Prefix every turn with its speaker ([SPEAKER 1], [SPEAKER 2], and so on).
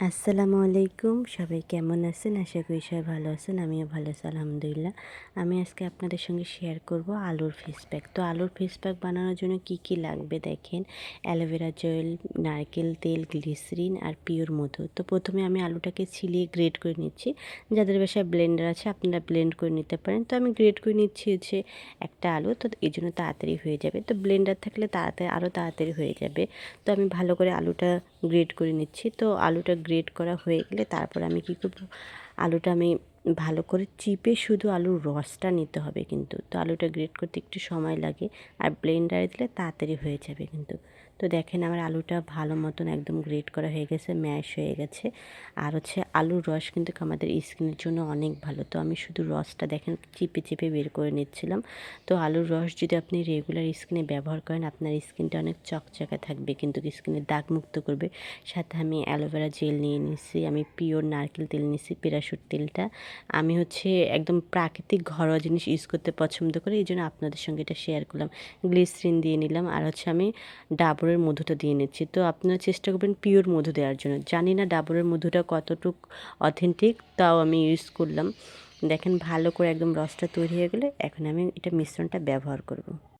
[SPEAKER 1] আসসালামু আলাইকুম, সবাই কেমন আছেন? আশা করি সবাই ভালো আছেন। আমিও ভালো আছি আলহামদুলিল্লাহ। আমি আজকে আপনাদের সঙ্গে শেয়ার করব আলুর ফেস প্যাক। তো আলুর ফেস প্যাক বানানোর জন্য কি কি লাগবে দেখেন। অ্যালোভেরা জেল, নারকেল তেল, গ্লিসারিন আর পিওর মধু। তো প্রথমে আমি আলুটাকে ছিলিয়ে গ্রেট করে নিচ্ছি। যাদের বাসায় ব্লেন্ডার আছে আপনারা ব্লেন্ড করে নিতে পারেন। তো আমি গ্রেট করে নিচ্ছি হচ্ছে একটা আলু, তো এই জন্য তাড়াতাড়ি হয়ে যাবে। তো ব্লেন্ডার থাকলে আরও তাড়াতাড়ি হয়ে যাবে। তো আমি ভালো করে আলুটা গ্রেট করে নিচ্ছি। তো আলুটা গ্রেট করা হয়ে গেলে তারপর আমি কী করব, আলুটা আমি ভালো করে চিপে শুধু আলুর রসটা নিতে হবে কিন্তু। তো আলুটা গ্রেট করতে একটু সময় লাগে, আর ব্লেন্ডারে দিলে তাড়াতাড়ি হয়ে যাবে কিন্তু। তো দেখেন আমার আলুটা ভালো মতন একদম গ্রেট করা হয়ে গেছে, ম্যাশ হয়ে গেছে। আর হচ্ছে আলুর রস কিন্তু আমাদের স্কিনের জন্য অনেক ভালো। তো আমি শুধু রসটা দেখেন চিপে চিপে বের করে নিচ্ছিলাম। তো আলুর রস যদি আপনি রেগুলার স্কিনে ব্যবহার করেন আপনার স্কিনটা অনেক চকচকে থাকবে, কিন্তু স্কিনের দাগ মুক্ত করবে। সাথে আমি অ্যালোভেরা জেল নিয়ে নিছি, আমি পিওর নারকেল তেল নিছি, প্যারাশুট তেলটা। আমি হচ্ছে একদম প্রাকৃতিক ঘরোয়া জিনিস ইউজ করতে পছন্দ করি, এই জন্য আপনাদের সঙ্গে এটা শেয়ার করলাম। গ্লিসারিন দিয়ে নিলাম, আর হচ্ছে আমি ডাবরের মধুটা দিয়ে নিচ্ছি। তো আপনারা চেষ্টা করবেন পিওর মধু দেওয়ার জন্য। জানি না ডাবরের মধুটা কতটুক অথেন্টিক, তাও আমি ইউজ করলাম। দেখেন ভালো করে একদম রসটা তৈরি হয়ে গেলে এখন আমি এটা মিশ্রণটা ব্যবহার করব।